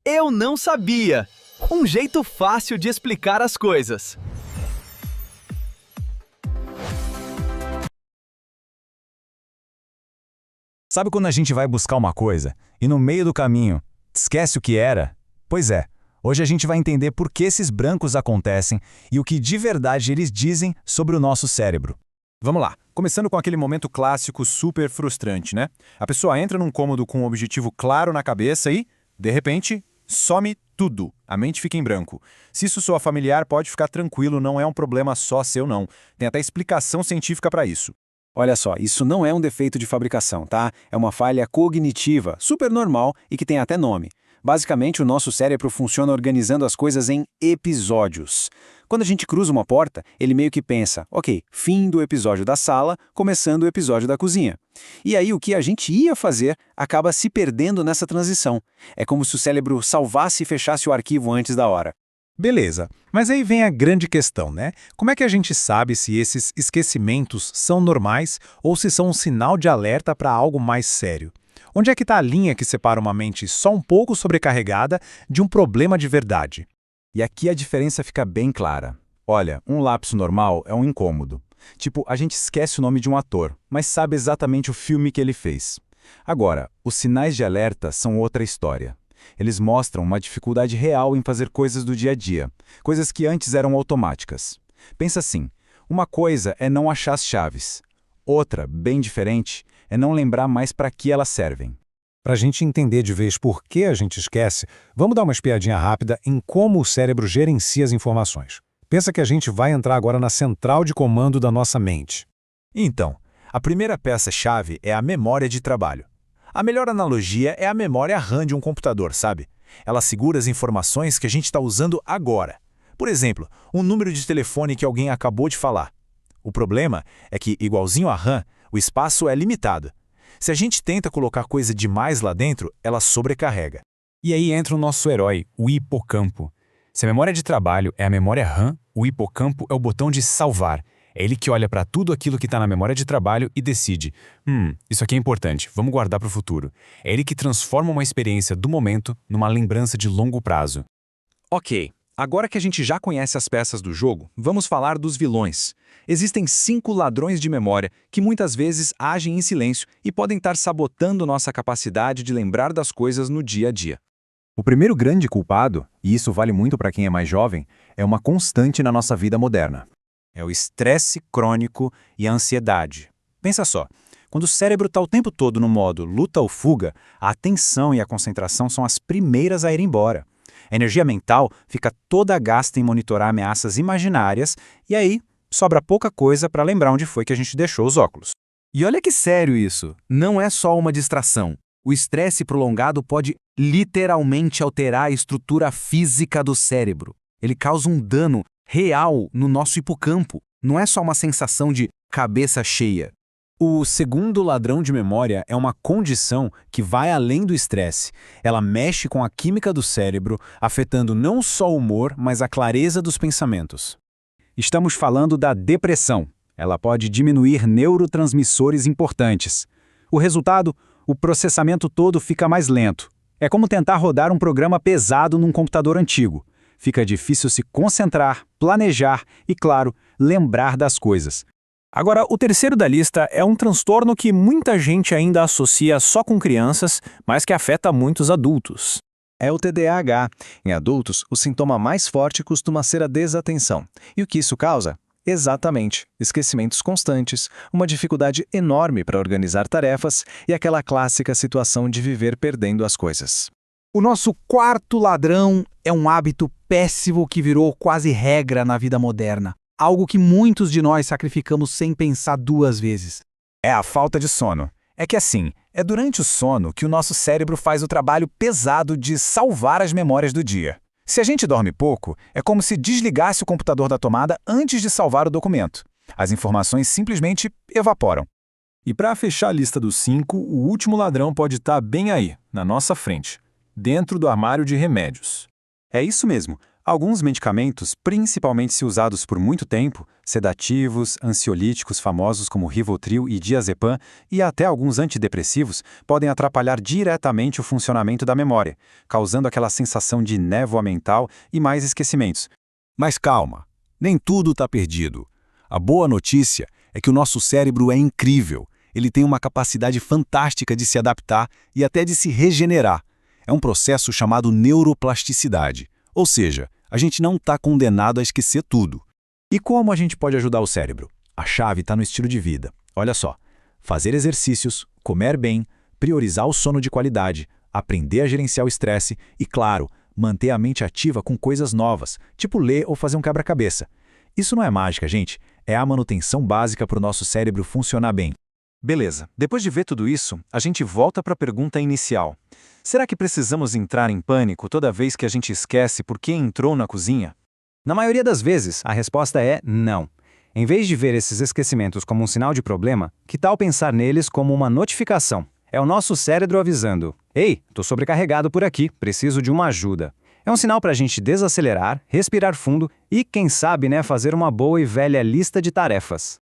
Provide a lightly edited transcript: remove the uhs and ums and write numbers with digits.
Eu não sabia! Um jeito fácil de explicar as coisas. Sabe quando a gente vai buscar uma coisa e no meio do caminho esquece o que era? Pois é, hoje a gente vai entender por que esses brancos acontecem e o que de verdade eles dizem sobre o nosso cérebro. Vamos lá, começando com aquele momento clássico super frustrante, né? A pessoa entra num cômodo com um objetivo claro na cabeça e, de repente, some tudo. A mente fica em branco. Se isso soa familiar, pode ficar tranquilo, não é um problema só seu não. Tem até explicação científica para isso. Olha só, isso não é um defeito de fabricação, tá? É uma falha cognitiva, super normal e que tem até nome. Basicamente, o nosso cérebro funciona organizando as coisas em episódios. Quando a gente cruza uma porta, ele meio que pensa, ok, fim do episódio da sala, começando o episódio da cozinha. E aí o que a gente ia fazer acaba se perdendo nessa transição. É como se o cérebro salvasse e fechasse o arquivo antes da hora. Beleza, mas aí vem a grande questão, né? Como é que a gente sabe se esses esquecimentos são normais ou se são um sinal de alerta para algo mais sério? Onde é que está a linha que separa uma mente só um pouco sobrecarregada de um problema de verdade? E aqui a diferença fica bem clara. Olha, um lapso normal é um incômodo. Tipo, a gente esquece o nome de um ator, mas sabe exatamente o filme que ele fez. Agora, os sinais de alerta são outra história. Eles mostram uma dificuldade real em fazer coisas do dia a dia, coisas que antes eram automáticas. Pensa assim, uma coisa é não achar as chaves. Outra, bem diferente, é não lembrar mais para que elas servem. Para a gente entender de vez por que a gente esquece, vamos dar uma espiadinha rápida em como o cérebro gerencia as informações. Pensa que a gente vai entrar agora na central de comando da nossa mente. Então, a primeira peça-chave é a memória de trabalho. A melhor analogia é a memória RAM de um computador, sabe? Ela segura as informações que a gente está usando agora. Por exemplo, um número de telefone que alguém acabou de falar. O problema é que, igualzinho a RAM, o espaço é limitado. Se a gente tenta colocar coisa demais lá dentro, ela sobrecarrega. E aí entra o nosso herói, o hipocampo. Se a memória de trabalho é a memória RAM, o hipocampo é o botão de salvar. É ele que olha para tudo aquilo que está na memória de trabalho e decide, isso aqui é importante, vamos guardar para o futuro. É ele que transforma uma experiência do momento numa lembrança de longo prazo. Ok, agora que a gente já conhece as peças do jogo, vamos falar dos vilões. Existem 5 ladrões de memória que muitas vezes agem em silêncio e podem estar sabotando nossa capacidade de lembrar das coisas no dia a dia. O primeiro grande culpado, e isso vale muito para quem é mais jovem, é uma constante na nossa vida moderna. É o estresse crônico e a ansiedade. Pensa só, quando o cérebro está o tempo todo no modo luta ou fuga, a atenção e a concentração são as primeiras a ir embora. A energia mental fica toda gasta em monitorar ameaças imaginárias e aí sobra pouca coisa para lembrar onde foi que a gente deixou os óculos. E olha que sério isso, não é só uma distração. O estresse prolongado pode literalmente alterar a estrutura física do cérebro. Ele causa um dano real no nosso hipocampo. Não é só uma sensação de cabeça cheia. O segundo ladrão de memória é uma condição que vai além do estresse. Ela mexe com a química do cérebro, afetando não só o humor, mas a clareza dos pensamentos. Estamos falando da depressão. Ela pode diminuir neurotransmissores importantes. O resultado? O processamento todo fica mais lento. É como tentar rodar um programa pesado num computador antigo. Fica difícil se concentrar, planejar e, claro, lembrar das coisas. Agora, o terceiro da lista é um transtorno que muita gente ainda associa só com crianças, mas que afeta muitos adultos. É o TDAH. Em adultos, o sintoma mais forte costuma ser a desatenção. E o que isso causa? Exatamente, esquecimentos constantes, uma dificuldade enorme para organizar tarefas e aquela clássica situação de viver perdendo as coisas. O nosso quarto ladrão é um hábito péssimo que virou quase regra na vida moderna. Algo que muitos de nós sacrificamos sem pensar 2 vezes. É a falta de sono. É que assim, é durante o sono que o nosso cérebro faz o trabalho pesado de salvar as memórias do dia. Se a gente dorme pouco, é como se desligasse o computador da tomada antes de salvar o documento. As informações simplesmente evaporam. E para fechar a lista dos 5, o último ladrão pode estar bem aí, na nossa frente, dentro do armário de remédios. É isso mesmo. Alguns medicamentos, principalmente se usados por muito tempo, sedativos, ansiolíticos famosos como Rivotril e Diazepam, e até alguns antidepressivos, podem atrapalhar diretamente o funcionamento da memória, causando aquela sensação de névoa mental e mais esquecimentos. Mas calma, nem tudo está perdido. A boa notícia é que o nosso cérebro é incrível. Ele tem uma capacidade fantástica de se adaptar e até de se regenerar. É um processo chamado neuroplasticidade. Ou seja, a gente não está condenado a esquecer tudo. E como a gente pode ajudar o cérebro? A chave está no estilo de vida. Olha só, fazer exercícios, comer bem, priorizar o sono de qualidade, aprender a gerenciar o estresse e, claro, manter a mente ativa com coisas novas, tipo ler ou fazer um quebra-cabeça. Isso não é mágica, gente. É a manutenção básica para o nosso cérebro funcionar bem. Beleza, depois de ver tudo isso, a gente volta para a pergunta inicial. Será que precisamos entrar em pânico toda vez que a gente esquece por que entrou na cozinha? Na maioria das vezes, a resposta é não. Em vez de ver esses esquecimentos como um sinal de problema, que tal pensar neles como uma notificação? É o nosso cérebro avisando: "Ei, tô sobrecarregado por aqui, preciso de uma ajuda." É um sinal para a gente desacelerar, respirar fundo e, quem sabe, fazer uma boa e velha lista de tarefas.